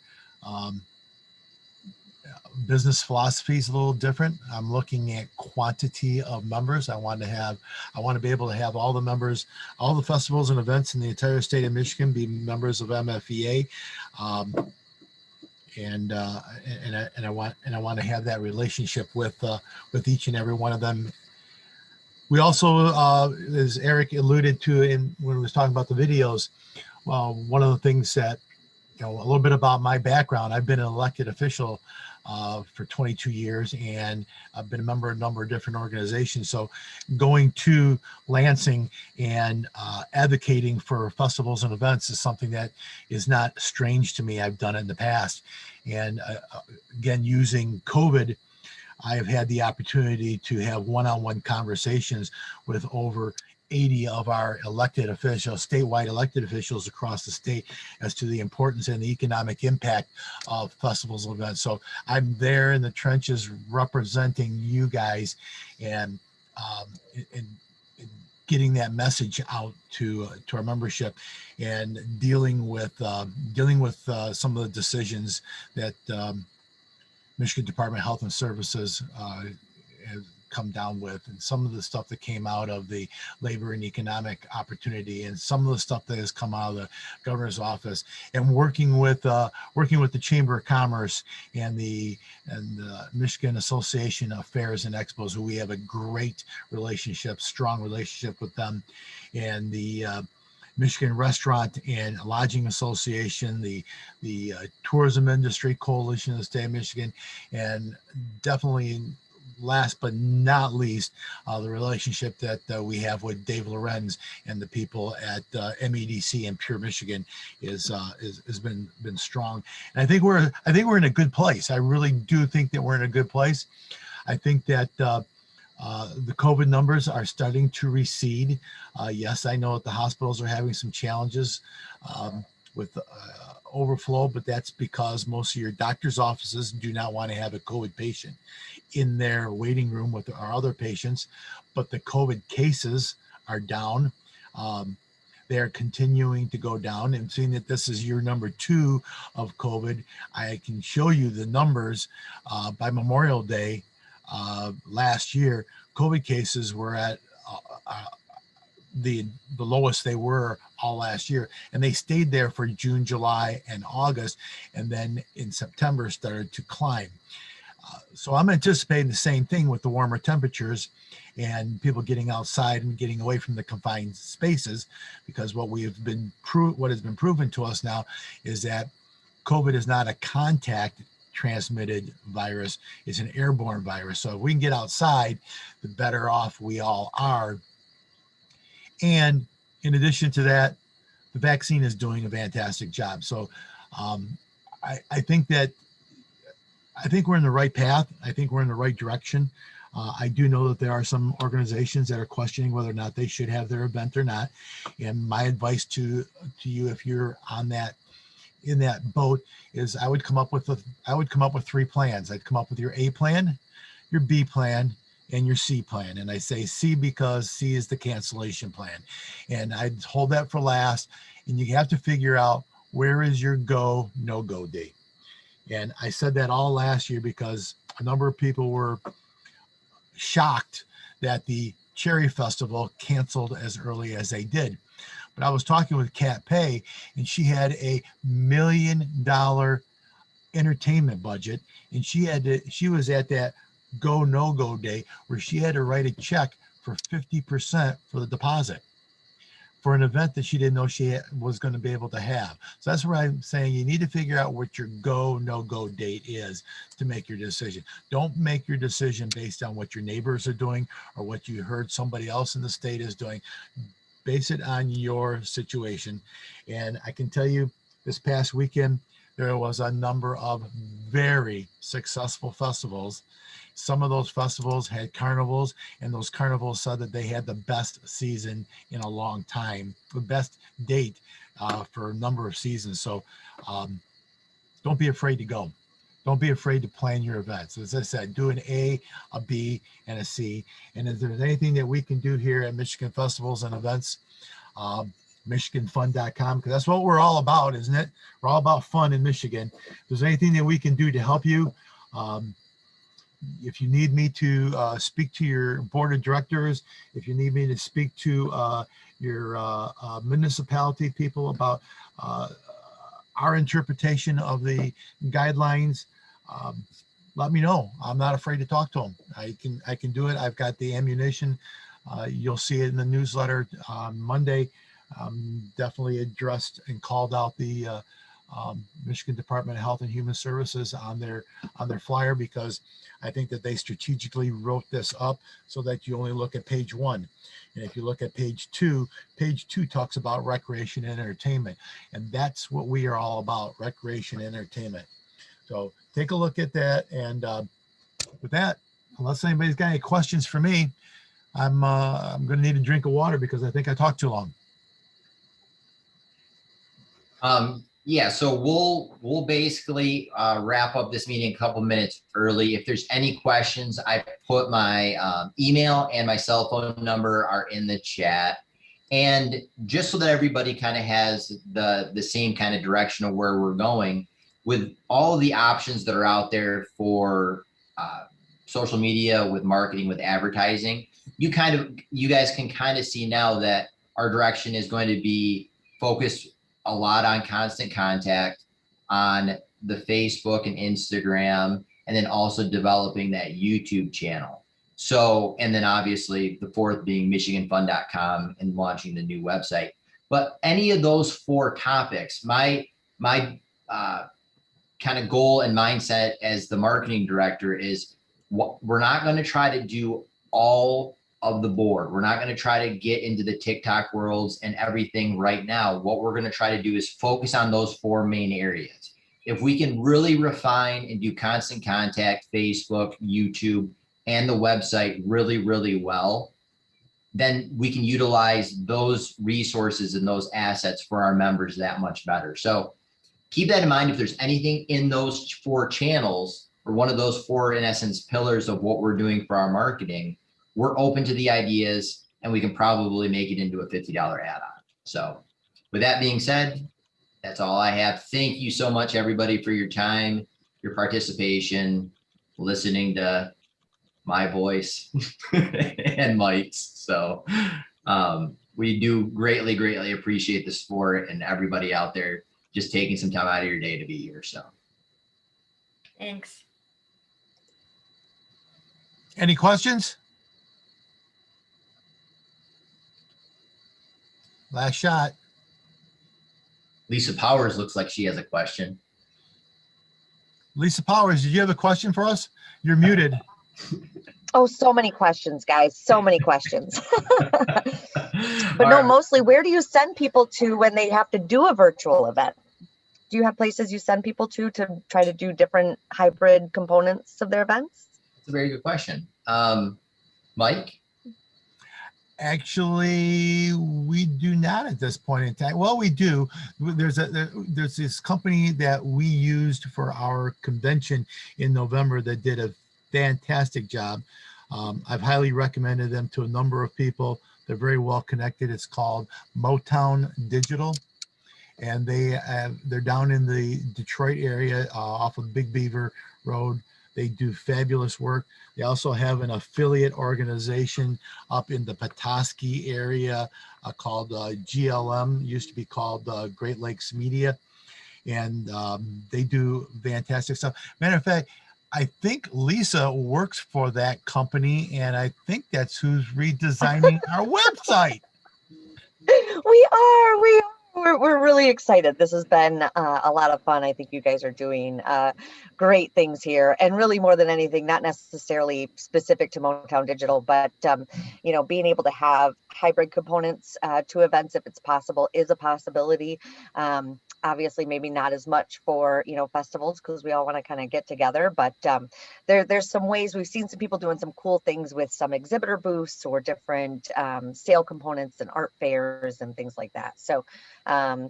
Business philosophy is a little different. I'm looking at quantity of members. I want to be able to have all the members, all the festivals and events in the entire state of Michigan be members of MFEA. And I want to have that relationship with each and every one of them. We also, as Eric alluded to when he was talking about the videos, one of the things that, a little bit about my background, I've been an elected official for 22 years, and I've been a member of a number of different organizations. So going to Lansing and advocating for festivals and events is something that is not strange to me. I've done it in the past. And again, using COVID, I have had the opportunity to have one-on-one conversations with over 80 of our elected officials, statewide elected officials across the state, as to the importance and the economic impact of festivals and events. So I'm there in the trenches representing you guys, and and getting that message out to our membership, and dealing with some of the decisions that Michigan Department of Health and Services has come down with, and some of the stuff that came out of the labor and economic opportunity, and some of the stuff that has come out of the governor's office, and working with the Chamber of Commerce and the Michigan Association of Fairs and Expos, who we have a great relationship, strong relationship with them, and the Michigan Restaurant and Lodging Association, the Tourism Industry Coalition of the state of Michigan, and definitely last but not least, the relationship that we have with Dave Lorenz and the people at MEDC and Pure Michigan has been strong. And I think we're in a good place. I really do think that we're in a good place. I think that the COVID numbers are starting to recede. Yes, I know that the hospitals are having some challenges with overflow, but that's because most of your doctor's offices do not want to have a COVID patient in their waiting room with our other patients. But the COVID cases are down. They are continuing to go down, and seeing that this is year number 2 of COVID, I can show you the numbers. By Memorial Day last year, COVID cases were at the lowest they were all last year, and they stayed there for June, July, and August, and then in September started to climb. So I'm anticipating the same thing with the warmer temperatures and people getting outside and getting away from the confined spaces, because what has been proven to us now is that COVID is not a contact transmitted virus, it's an airborne virus. So if we can get outside, the better off we all are. And in addition to that, the vaccine is doing a fantastic job. So I think we're in the right path. I think we're in the right direction. I do know that there are some organizations that are questioning whether or not they should have their event or not. And my advice to you, if you're in that boat, is I would come up with 3 plans. I'd come up with your A plan, your B plan, and your C plan. And I say C because C is the cancellation plan. And I'd hold that for last. And you have to figure out, where is your go, no go date. And I said that all last year because a number of people were shocked that the Cherry Festival canceled as early as they did. But I was talking with Kat Pay, and she had $1 million entertainment budget, and she was at that go no go day where she had to write a check for 50% for the deposit for an event that she didn't know she was going to be able to have. So that's where I'm saying you need to figure out what your go no go date is to make your decision. Don't make your decision based on what your neighbors are doing or what you heard somebody else in the state is doing. Base it on your situation. And I can tell you, this past weekend, there was a number of very successful festivals. Some of those festivals had carnivals, and those carnivals said that they had the best season in a long time, the best date for a number of seasons. So don't be afraid to go. Don't be afraid to plan your events. As I said, do an A, a B, and a C. And if there's anything that we can do here at Michigan Festivals and Events, MichiganFun.com, because that's what we're all about, isn't it? We're all about fun in Michigan. If there's anything that we can do to help you, if you need me to speak to your board of directors, if you need me to speak to your municipality people about our interpretation of the guidelines, let me know. I'm not afraid to talk to them. I can do it. I've got the ammunition. You'll see it in the newsletter on Monday. Definitely addressed and called out the Michigan Department of Health and Human Services on their flyer, because I think that they strategically wrote this up so that you only look at page 1. And if you look at page 2 talks about recreation and entertainment. And that's what we are all about, recreation and entertainment. So take a look at that. And with that, unless anybody's got any questions for me, I'm going to need a drink of water because I think I talked too long. Yeah, so we'll basically wrap up this meeting a couple minutes early. If there's any questions, I put my email and my cell phone number are in the chat. And just so that everybody kind of has the same kind of direction of where we're going, with all of the options that are out there for social media, with marketing, with advertising, you guys can kind of see now that our direction is going to be focused a lot on constant contact on the Facebook and Instagram, and then also developing that YouTube channel. So, and then obviously the fourth being MichiganFun.com and launching the new website. But any of those 4 topics, my kind of goal and mindset as the marketing director is we're not going to try to do all of the board. We're not going to try to get into the TikTok worlds and everything right now. What we're going to try to do is focus on those 4 main areas. If we can really refine and do constant contact, Facebook, YouTube, and the website really, really well, then we can utilize those resources and those assets for our members that much better. So keep that in mind. If there's anything in those 4 channels, or one of those 4, in essence, pillars of what we're doing for our marketing, we're open to the ideas, and we can probably make it into a $50 add-on. So with that being said, that's all I have. Thank you so much, everybody, for your time, your participation, listening to my voice and Mike's. So we do greatly, greatly appreciate the support and everybody out there just taking some time out of your day to be here. So Thanks. Any questions? Last shot. Lisa Powers looks like she has a question. Lisa Powers, did you have a question for us? You're muted. Oh, so many questions, guys. So many questions. But no, mostly, where do you send people to when they have to do a virtual event? Do you have places you send people to try to do different hybrid components of their events? That's a very good question. Mike? Actually, we do not at this point in time. Well, we do. There's this company that we used for our convention in November that did a fantastic job. I've highly recommended them to a number of people. They're very well connected. It's called Motown Digital, and they're down in the Detroit area off of Big Beaver Road. They do fabulous work. They also have an affiliate organization up in the Petoskey area called GLM, used to be called Great Lakes Media. And they do fantastic stuff. Matter of fact, I think Lisa works for that company, and I think that's who's redesigning our website. We are. We're really excited. This has been a lot of fun. I think you guys are doing great things here, and really more than anything, not necessarily specific to Motown Digital, but being able to have hybrid components to events, if it's possible, is a possibility. Obviously, maybe not as much for festivals, because we all want to kind of get together, but there's some ways. We've seen some people doing some cool things with some exhibitor booths or different sale components and art fairs and things like that. So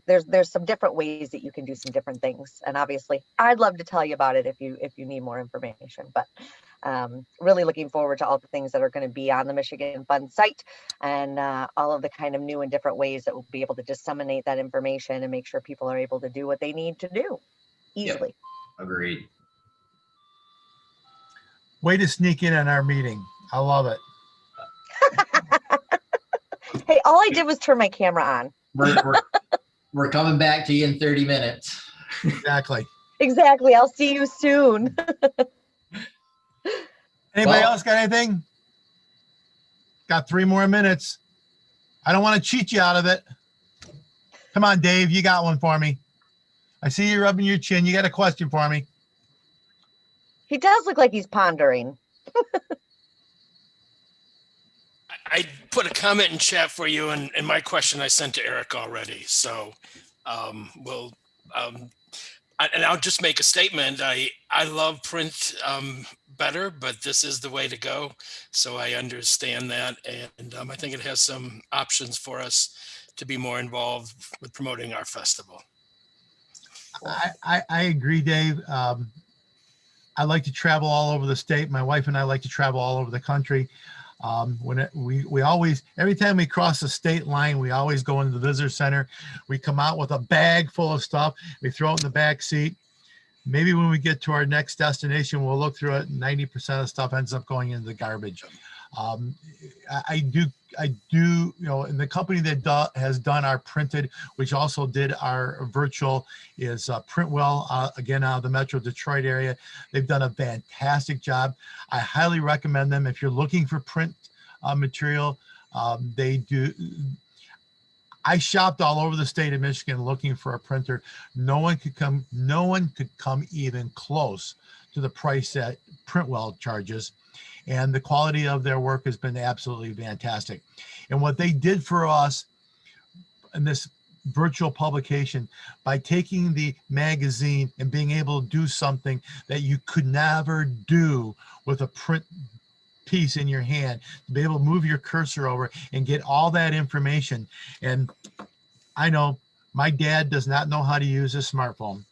there's some different ways that you can do some different things, and obviously I'd love to tell you about it if you need more information. But really looking forward to all the things that are going to be on the Michigan Fun site, and all of the kind of new and different ways that we'll be able to disseminate that information and make sure people are able to do what they need to do easily. Yep. Agreed. Way to sneak in on our meeting. I love it. Hey, all I did was turn my camera on. We're coming back to you in 30 minutes. Exactly. Exactly. I'll see you soon. Anybody else got anything? Got 3 more minutes. I don't want to cheat you out of it. Come on, Dave. You got one for me. I see you rubbing your chin. You got a question for me? He does look like he's pondering. I put a comment in chat for you, and my question I sent to Eric already. So we'll, and I'll just make a statement. I love print better, but this is the way to go. So I understand that. And I think it has some options for us to be more involved with promoting our festival. I agree, Dave. I like to travel all over the state. My wife and I like to travel all over the country. We always, every time we cross the state line, we always go into the visitor center. We come out with a bag full of stuff. We throw it in the back seat. Maybe when we get to our next destination, we'll look through it. 90% of stuff ends up going into the garbage. I do, you know, and the company that has done our printed, which also did our virtual, is Printwell, again, out of the Metro Detroit area. They've done a fantastic job. I highly recommend them if you're looking for print material. They do. I shopped all over the state of Michigan looking for a printer. No one could come even close to the price that Printwell charges. And the quality of their work has been absolutely fantastic. And what they did for us in this virtual publication, by taking the magazine and being able to do something that you could never do with a print piece in your hand, to be able to move your cursor over and get all that information. And I know my dad does not know how to use his smartphone.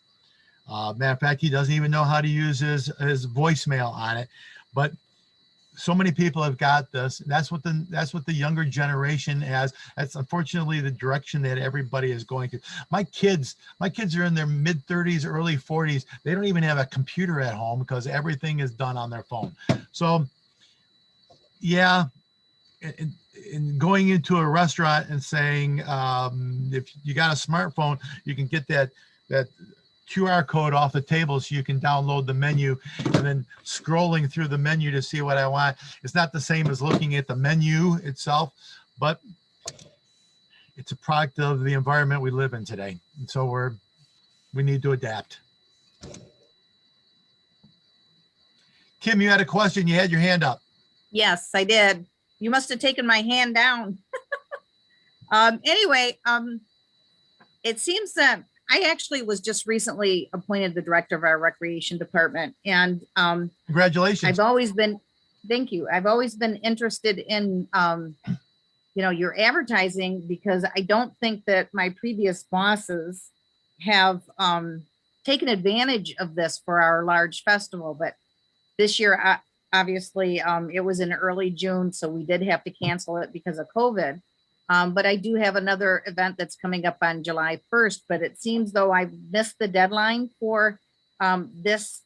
Matter of fact, he doesn't even know how to use his voicemail on it. But so many people have got this. That's what the younger generation has. That's unfortunately the direction that everybody is going to. My kids are in their mid 30s, early 40s. They don't even have a computer at home because everything is done on their phone. So yeah, and going into a restaurant and saying, if you got a smartphone, you can get that QR code off the table so you can download the menu, and then scrolling through the menu to see what I want. It's not the same as looking at the menu itself, but it's a product of the environment we live in today. And so we need to adapt. Kim, you had a question. You had your hand up. Yes, I did. You must have taken my hand down. Anyway, it seems that I actually was just recently appointed the director of our recreation department, and Congratulations. thank you. I've always been interested in, your advertising, because I don't think that my previous bosses have taken advantage of this for our large festival. But this year, obviously, it was in early June, so we did have to cancel it because of COVID. But I do have another event that's coming up on July 1st, but it seems though I missed the deadline for this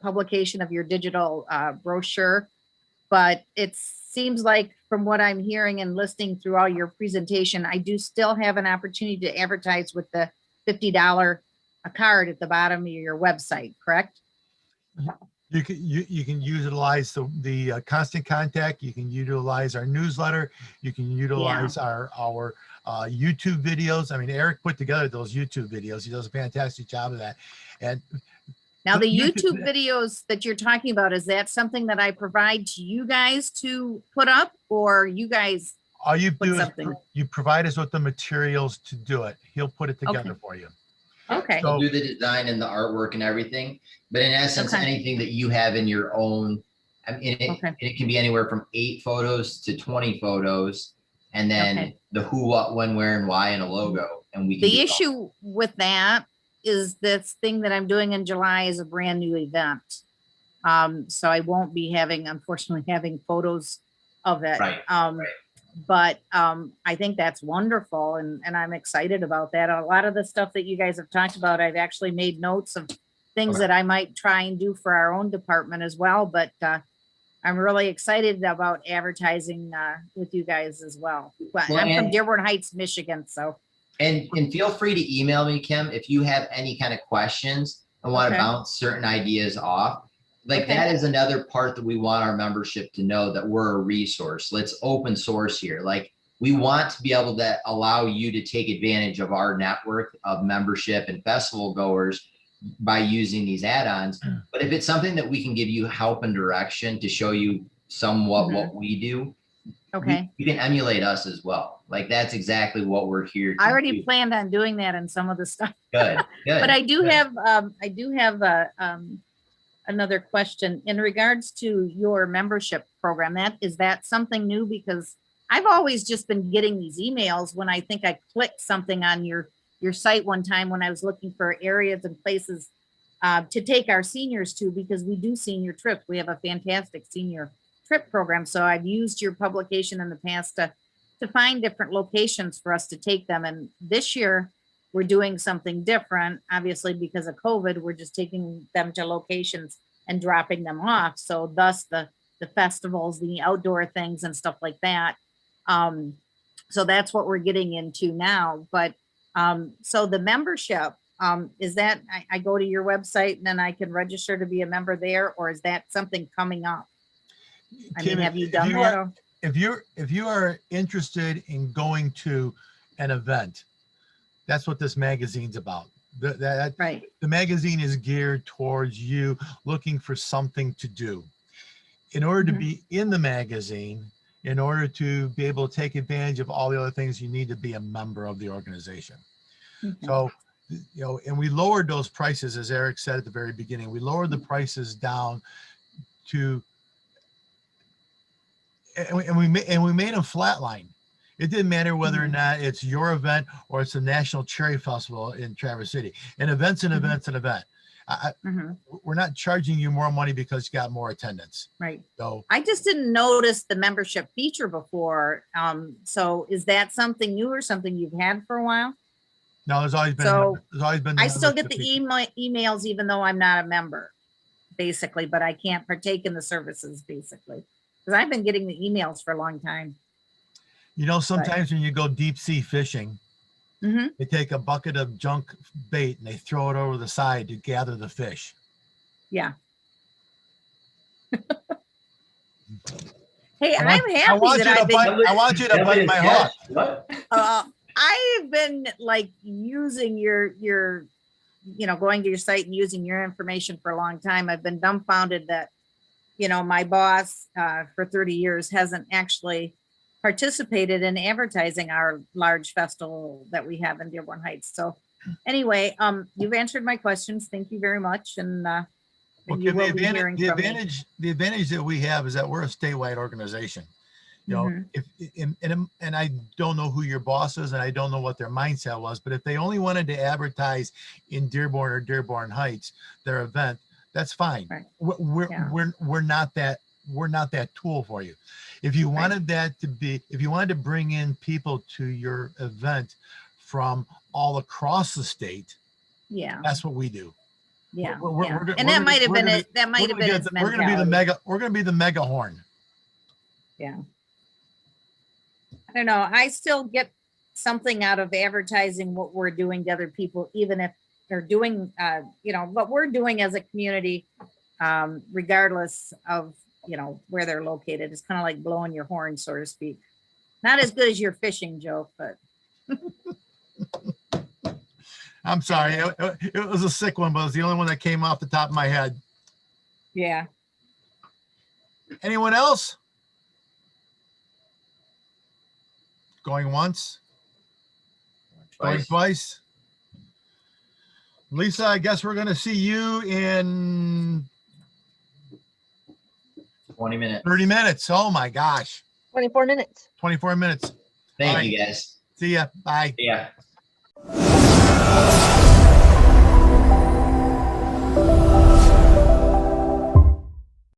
publication of your digital brochure. But it seems like, from what I'm hearing and listening through all your presentation, I do still have an opportunity to advertise with the $50 card at the bottom of your website, correct? You can utilize the constant contact. You can utilize our newsletter. You can utilize our YouTube videos. I mean, Eric put together those YouTube videos. He does a fantastic job of that. And now the YouTube videos that you're talking about, is that something that I provide to you guys to put up, or you guys all you put do something? is you provide us with the materials to do it. He'll put it together for you. Okay. We'll do the design and the artwork and everything, but in essence, Okay. anything that you have in your own, I mean, it can be anywhere from 8 photos to 20 photos, and then the who, what, when, where, and why, and a logo. And we can The issue with that is this thing that I'm doing in July is a brand new event. So I won't be unfortunately having photos of it. Right. But I think that's wonderful, and I'm excited about that. A lot of the stuff that you guys have talked about, I've actually made notes of things that I might try and do for our own department as well. But I'm really excited about advertising with you guys as well. But I'm from Dearborn Heights, Michigan, so. And feel free to email me, Kim, if you have any kind of questions and want to bounce certain ideas off. Like that is another part that we want our membership to know, that we're a resource. Let's open source here. Like We want to be able to allow you to take advantage of our network of membership and festival goers by using these add-ons. But if it's something that we can give you help and direction to show you somewhat what we do, Okay. you can emulate us as well. Like that's exactly what we're here to I already do. planned on doing that in some of the stuff. Good, good. But I do have another question in regards to your membership program. Is that something new? Because I've always just been getting these emails when I think I clicked something on your site one time when I was looking for areas and places to take our seniors to, because we do senior trips. We have a fantastic senior trip program. So I've used your publication in the past to find different locations for us to take them. And this year we're doing something different, obviously because of COVID, we're just taking them to locations and dropping them off. So thus the festivals, the outdoor things and stuff like that. So that's what we're getting into now. But so the membership, is that I go to your website and then I can register to be a member there, or is that something coming up? I mean, Kim, have you done that? Or- if you are interested in going to an event, that's what this magazine's about. Right. The magazine is geared towards you looking for something to do. In order to be in the magazine, in order to be able to take advantage of all the other things, you need to be a member of the organization. So, you know, and we lowered those prices, as Eric said at the very beginning. We lowered the prices down to, and we made them flatline. It didn't matter whether or not it's your event or it's the National Cherry Festival in Traverse City. An event's an event's an event. We're not charging you more money because you got more attendance. Right. So I just didn't notice the membership feature before. So is that something new or something you've had for a while? no, there's always been. So, There's always been. the I still get membership the feature. emails even though I'm not a member, basically, but I can't partake in the services basically. Because I've been getting the emails for a long time. You know, sometimes when you go deep sea fishing, they take a bucket of junk bait and they throw it over the side to gather the fish. Yeah. Hey, I I'm want happy you that to I've been. bite. I want you to bite my hook. What? I've been like using your, going to your site and using your information for a long time. I've been dumbfounded that, my boss for 30 years hasn't actually participated in advertising our large festival that we have in Dearborn Heights. So anyway, you've answered my questions. Thank you very much. And you will be hearing from me. The advantage that we have is that we're a statewide organization. You know, and I don't know who your boss is and I don't know what their mindset was, but if they only wanted to advertise in Dearborn or Dearborn Heights, their event, that's fine. Right. We're not that tool for you. If you wanted if you wanted to bring in people to your event from all across the state, that's what we do. Yeah. And that might have been it. That might have been its We're going to be the mega. We're going to be the mega horn. Yeah. I don't know. I still get something out of advertising what we're doing to other people, even if they're doing, what we're doing as a community, regardless of, where they're located. It's kind of like blowing your horn, so to speak. Not as good as your fishing joke, but. I'm sorry. It was a sick one, but it was the only one that came off the top of my head. Yeah. Anyone else? Going once? Going twice? Lisa, I guess we're going to see you in 20 minutes. 30 minutes. Oh my gosh. 24 minutes. 24 minutes. Thank you guys. See ya. Bye. Yeah.